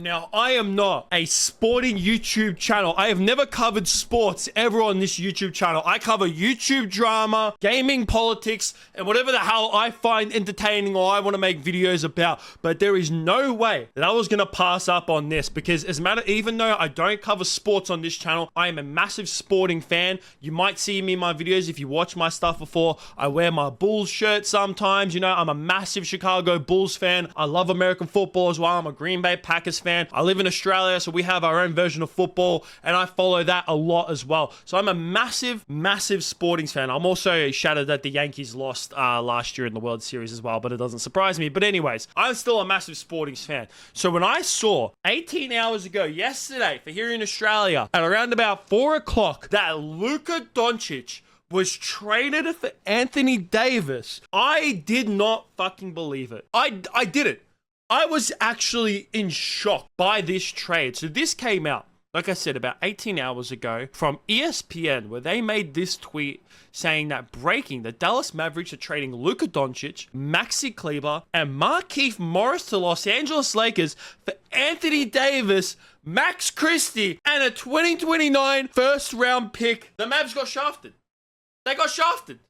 Now, I am not a sporting YouTube channel. I have never covered sports ever on this YouTube channel. I cover YouTube drama, gaming, politics, and whatever the hell I find entertaining or I want to make videos about. But there is no way that I was going to pass up on this because even though I don't cover sports on this channel, I am a massive sporting fan. You might see me in my videos if you watch my stuff before. I wear my Bulls shirt sometimes. You know, I'm a massive Chicago Bulls fan. I love American football as well. I'm a Green Bay Packers fan. I live in Australia, so we have our own version of football, and I follow that a lot as well. So I'm a massive, massive sporting fan. I'm also shattered that the Yankees lost last year in the World Series as well, but it doesn't surprise me. But anyways, I'm still a massive sporting fan. So when I saw 18 hours ago, yesterday, for here in Australia, at around about 4 o'clock, that Luka Doncic was traded for Anthony Davis, I did not fucking believe it. I didn't. I was actually in shock by this trade. So this came out, like I said, about 18 hours ago from ESPN, where they made this tweet saying that breaking, the Dallas Mavericks are trading Luka Doncic, Maxi Kleber, and Markieff Morris to Los Angeles Lakers for Anthony Davis, Max Christie, and a 2029 first-round pick. The Mavs got shafted. They got shafted.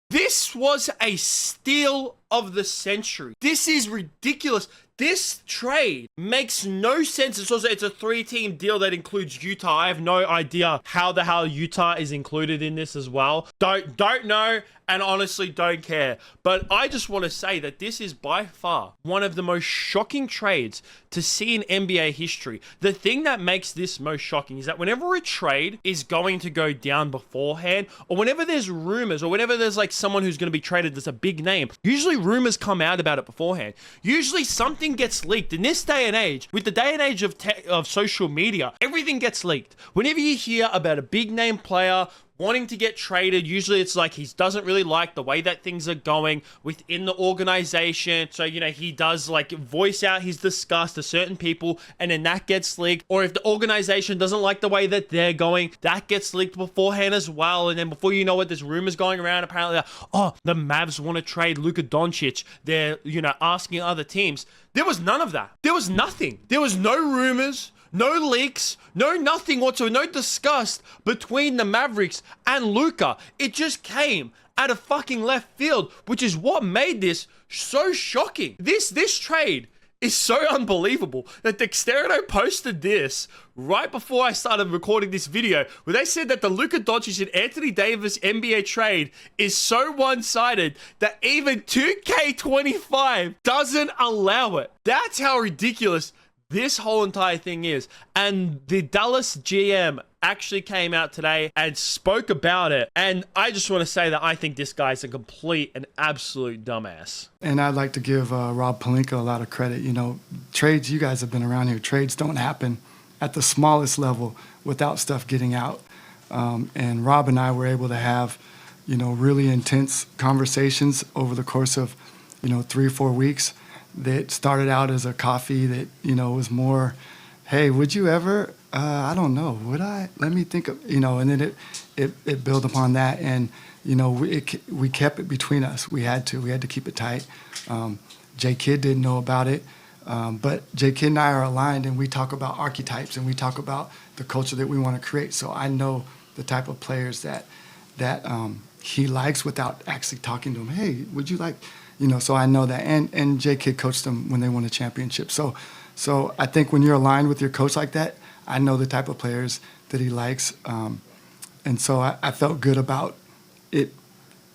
This was a steal of the century. This is ridiculous. This trade makes no sense. It's a 3-team deal that includes Utah. I have no idea how the hell Utah is included in this as well. Don't know, and honestly don't care. But I just want to say that this is by far one of the most shocking trades to see in NBA history. The thing that makes this most shocking is that whenever a trade is going to go down beforehand, or whenever there's rumors, or whenever there's like someone who's going to be traded that's a big name, usually rumors come out about it beforehand. Usually something gets leaked. In this day and age, with the day and age of social media, everything gets leaked. Whenever you hear about a big name player wanting to get traded, usually it's like he doesn't really like the way that things are going within the organization. So, you know, he does like voice out his disgust to certain people, and then that gets leaked. Or if the organization doesn't like the way that they're going, that gets leaked beforehand as well. And then before you know it, there's rumors going around apparently that, oh, the Mavs want to trade Luka Doncic. They're, you know, asking other teams. There was none of that. There was nothing. There was no rumors, no leaks, no nothing whatsoever, no disgust between the Mavericks and Luka. It just came out of fucking left field, which is what made this so shocking. This trade is so unbelievable that Dexterito posted this right before I started recording this video, where they said that the Luka Doncic and Anthony Davis NBA trade is so one-sided that even 2K25 doesn't allow it. That's how ridiculous this whole entire thing is. And the Dallas GM actually came out today and spoke about it. And I just want to say that I think this guy's a complete and absolute dumbass. And I'd like to give Rob Pelinka a lot of credit. You know, trades, you guys have been around here, trades don't happen at the smallest level without stuff getting out. And Rob and I were able to have, you know, really intense conversations over the course of, you know, 3 or 4 weeks. That started out as a coffee that, you know, was more, hey, would you ever, I don't know, would I? Let me think of, you know, and then it built upon that. And, you know, we kept it between us. We had to keep it tight. J Kidd didn't know about it, but J Kidd and I are aligned, and we talk about archetypes, and we talk about the culture that we want to create. So I know the type of players that he likes without actually talking to him. Hey, would you like... You know, so I know that, and J Kidd coached them when they won a championship. So I think when you're aligned with your coach like that, I know the type of players that he likes, and so I felt good about it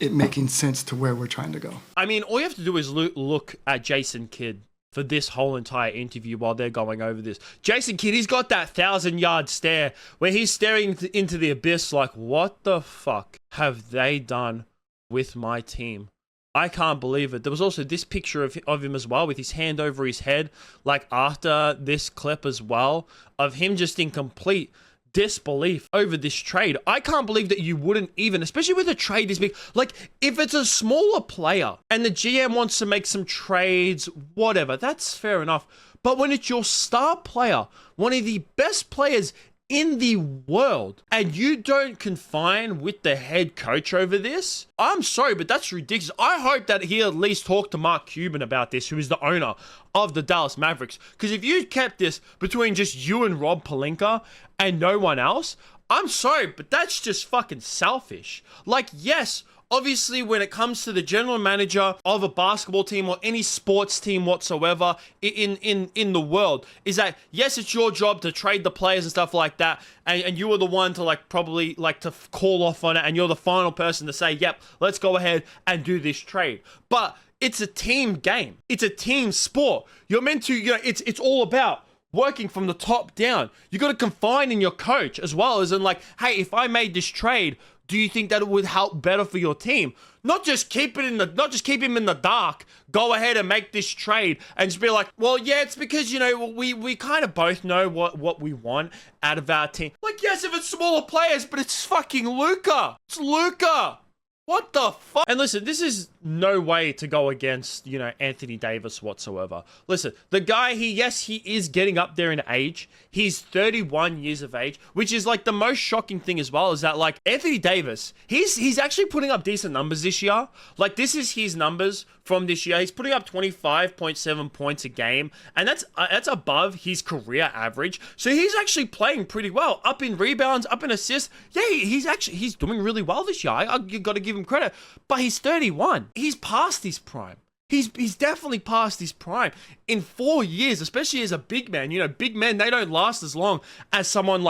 making sense to where we're trying to go. I mean, all you have to do is look at Jason Kidd for this whole entire interview while they're going over this. Jason Kidd, he's got that 1,000-yard stare where he's staring into the abyss like, what the fuck have they done with my team? I can't believe it. There was also this picture of him as well with his hand over his head, like after this clip as well, of him just in complete disbelief over this trade. I can't believe that you wouldn't even, especially with a trade this big, like if it's a smaller player and the GM wants to make some trades, whatever, that's fair enough. But when it's your star player, one of the best players in the world, and you don't confine with the head coach over this? I'm sorry, but that's ridiculous. I hope that he at least talked to Mark Cuban about this, who is the owner of the Dallas Mavericks. Because if you kept this between just you and Rob Pelinka and no one else, I'm sorry, but that's just fucking selfish. Like, yes, obviously, when it comes to the general manager of a basketball team or any sports team whatsoever in the world, is that, yes, it's your job to trade the players and stuff like that, and you are the one to probably to call off on it, and you're the final person to say, yep, let's go ahead and do this trade. But it's a team game. It's a team sport. You're meant to, it's all about working from the top down. You got to confine in your coach as well as in hey, if I made this trade, do you think that it would help better for your team? Not just keep him in the dark. Go ahead and make this trade and just be like, well, yeah, it's because, we kind of both know what we want out of our team. Yes, if it's smaller players, but it's fucking Luka. It's Luka. What the fuck? And listen, this is no way to go against, Anthony Davis whatsoever. Listen, the guy, he is getting up there in age. He's 31 years of age, which is the most shocking thing as well, is that Anthony Davis, he's actually putting up decent numbers this year. This is his numbers from this year. He's putting up 25.7 points a game, and that's above his career average. So he's actually playing pretty well, up in rebounds, up in assists. Yeah, he's doing really well this year. You got to give him credit, but he's 31. He's past his prime. He's definitely past his prime. In 4 years, especially as a big man, big men, they don't last as long as someone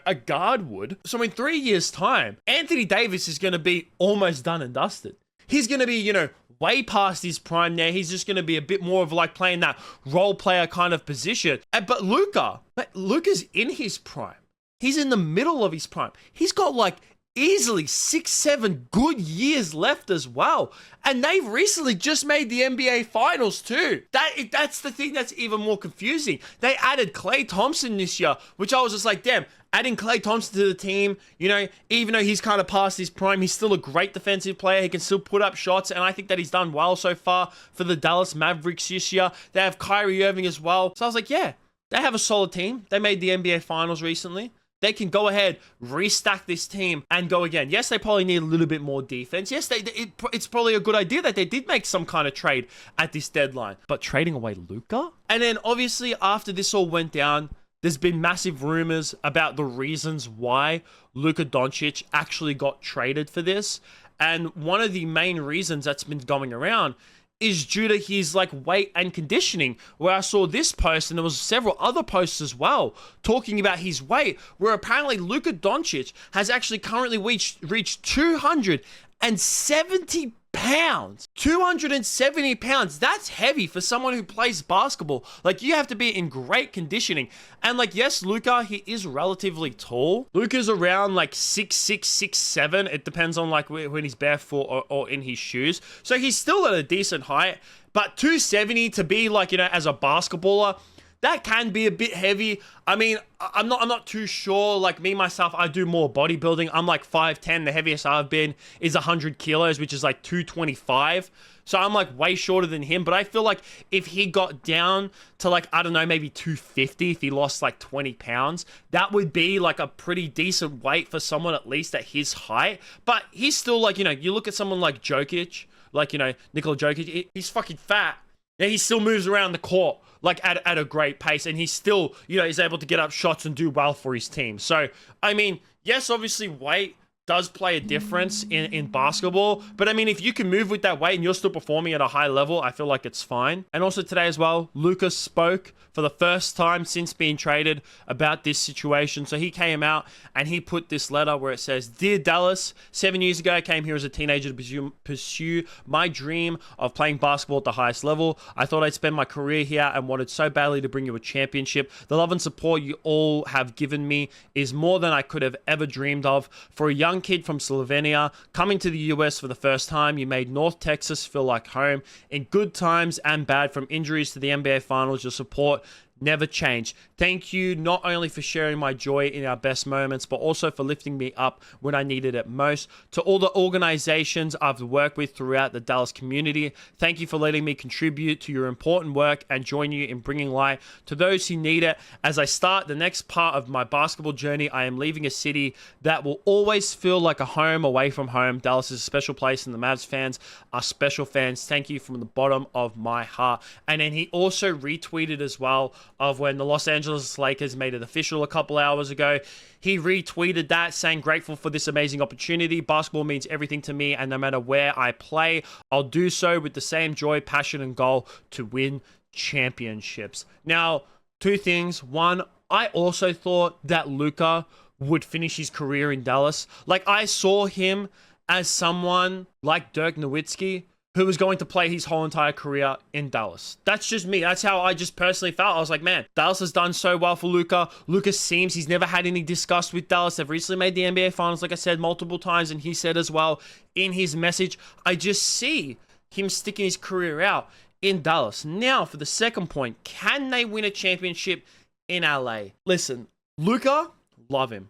a guard would. So in 3 years' time, Anthony Davis is going to be almost done and dusted. He's going to be, way past his prime now. He's just going to be a bit more of playing that role player kind of position. But Luka's in his prime. He's in the middle of his prime. He's got easily 6-7 good years left as well, and they've recently just made the NBA Finals too. That's the thing that's even more confusing. They added Klay Thompson this year, which I was just damn, adding Klay Thompson to the team, even though he's kind of past his prime, he's still a great defensive player. He can still put up shots, and I think that he's done well so far for the Dallas Mavericks this year. They have Kyrie Irving as well, so I was yeah, they have a solid team. They made the NBA Finals recently. They can go ahead, restack this team, and go again. Yes, they probably need a little bit more defense. Yes, it's probably a good idea that they did make some kind of trade at this deadline. But trading away Luka? And then, obviously, after this all went down, there's been massive rumors about the reasons why Luka Doncic actually got traded for this. And one of the main reasons that's been going around is due to his weight and conditioning, where I saw this post, and there was several other posts as well talking about his weight, where apparently Luka Doncic has actually currently reached 270 pounds. 270 pounds. That's heavy for someone who plays basketball. You have to be in great conditioning. And yes, Luka, he is relatively tall. Luka's around 6'6", 6'7". It depends on when he's barefoot or in his shoes. So he's still at a decent height. But 270 to be as a basketballer, that can be a bit heavy. I mean, I'm not too sure. Me, myself, I do more bodybuilding. I'm 5'10". The heaviest I've been is 100 kilos, which is 225. So I'm way shorter than him. But I feel if he got down to I don't know, maybe 250, if he lost 20 pounds, that would be a pretty decent weight for someone at least at his height. But he's still you look at someone like Jokic, Nikola Jokic, he's fucking fat. Yeah, he still moves around the court at a great pace, and he's still, is able to get up shots and do well for his team. So, I mean, yes, obviously weight does play a difference in basketball, but I mean, if you can move with that weight and you're still performing at a high level, I feel like it's fine. And also today as well, Luka spoke for the first time since being traded about this situation. So he came out and he put this letter where it says, "Dear Dallas, 7 years ago, I came here as a teenager to pursue my dream of playing basketball at the highest level. I thought I'd spend my career here and wanted so badly to bring you a championship. The love and support you all have given me is more than I could have ever dreamed of. For a young kid from Slovenia coming to the US for the first time, you made North Texas feel like home. In good times and bad, from injuries to the NBA Finals, your support never change. Thank you not only for sharing my joy in our best moments, but also for lifting me up when I needed it most. To all the organizations I've worked with throughout the Dallas community, thank you for letting me contribute to your important work and join you in bringing light to those who need it. As I start the next part of my basketball journey, I am leaving a city that will always feel like a home away from home. Dallas is a special place, and the Mavs fans are special fans. Thank you from the bottom of my heart. And then he also retweeted as well of when the Los Angeles Lakers made it official a couple hours ago. He retweeted that saying, grateful for this amazing opportunity. Basketball means everything to me, and no matter where I play, I'll do so with the same joy, passion, and goal to win championships. Now, two things. One, I also thought that Luka would finish his career in Dallas. Like, I saw him as someone like Dirk Nowitzki who was going to play his whole entire career in Dallas. That's just me. That's how I just personally felt. I was like, man, Dallas has done so well for Luka. Luka seems he's never had any disgust with Dallas. They've recently made the NBA Finals, like I said, multiple times, and he said as well in his message, I just see him sticking his career out in Dallas. Now, for the second point, can they win a championship in LA? Listen, Luka, love him.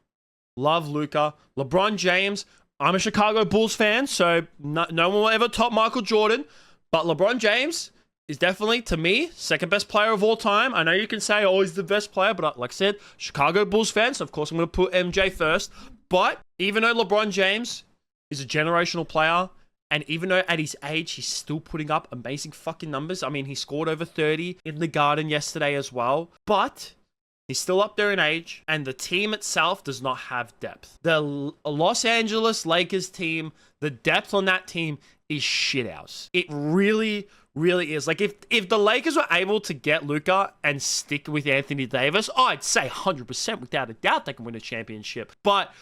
Love Luka. LeBron James, I'm a Chicago Bulls fan, so no one will ever top Michael Jordan. But LeBron James is definitely, to me, second best player of all time. I know you can say, oh, he's the best player, but like I said, Chicago Bulls fan, so of course I'm going to put MJ first. But even though LeBron James is a generational player, and even though at his age, he's still putting up amazing fucking numbers. I mean, he scored over 30 in the Garden yesterday as well. But he's still up there in age, and the team itself does not have depth. The Los Angeles Lakers team, the depth on that team is shithouse. It really, really is. Like, if the Lakers were able to get Luka and stick with Anthony Davis, I'd say 100% without a doubt they can win a championship. But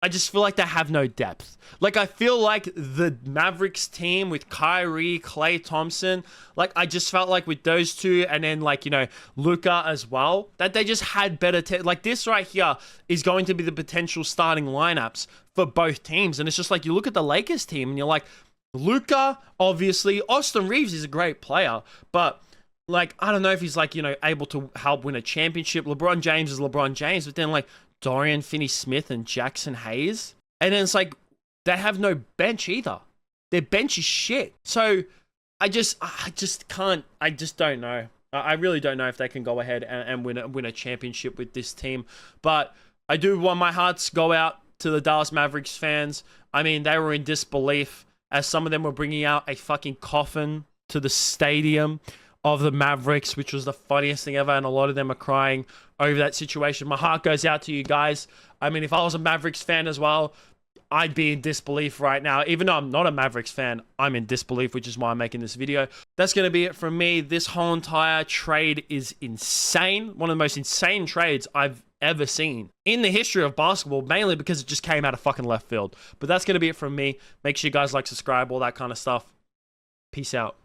I just feel like they have no depth. Like, I feel like the Mavericks team with Kyrie, Klay Thompson, like, I just felt like with those two, and then, like, you know, Luka as well, that they just had better like, this right here is going to be the potential starting lineups for both teams. And it's just like, you look at the Lakers team and you're like, Luka, obviously, Austin Reeves is a great player, but like, I don't know if he's, like, you know, able to help win a championship. LeBron James is LeBron James, but then, like, Dorian Finney-Smith and Jackson Hayes. And then it's like, they have no bench either. Their bench is shit. So I just don't know. I really don't know if they can go ahead and win a championship with this team. But I do want my hearts go out to the Dallas Mavericks fans. I mean, they were in disbelief as some of them were bringing out a fucking coffin to the stadium of the Mavericks, which was the funniest thing ever, and a lot of them are crying over that situation. My heart goes out to you guys. I mean, if I was a Mavericks fan as well, I'd be in disbelief right now. Even though I'm not a Mavericks fan, I'm in disbelief, which is why I'm making this video. That's going to be it from me. This whole entire trade is insane. One of the most insane trades I've ever seen in the history of basketball, mainly because it just came out of fucking left field. But that's going to be it from me. Make sure you guys like, subscribe, all that kind of stuff. Peace out.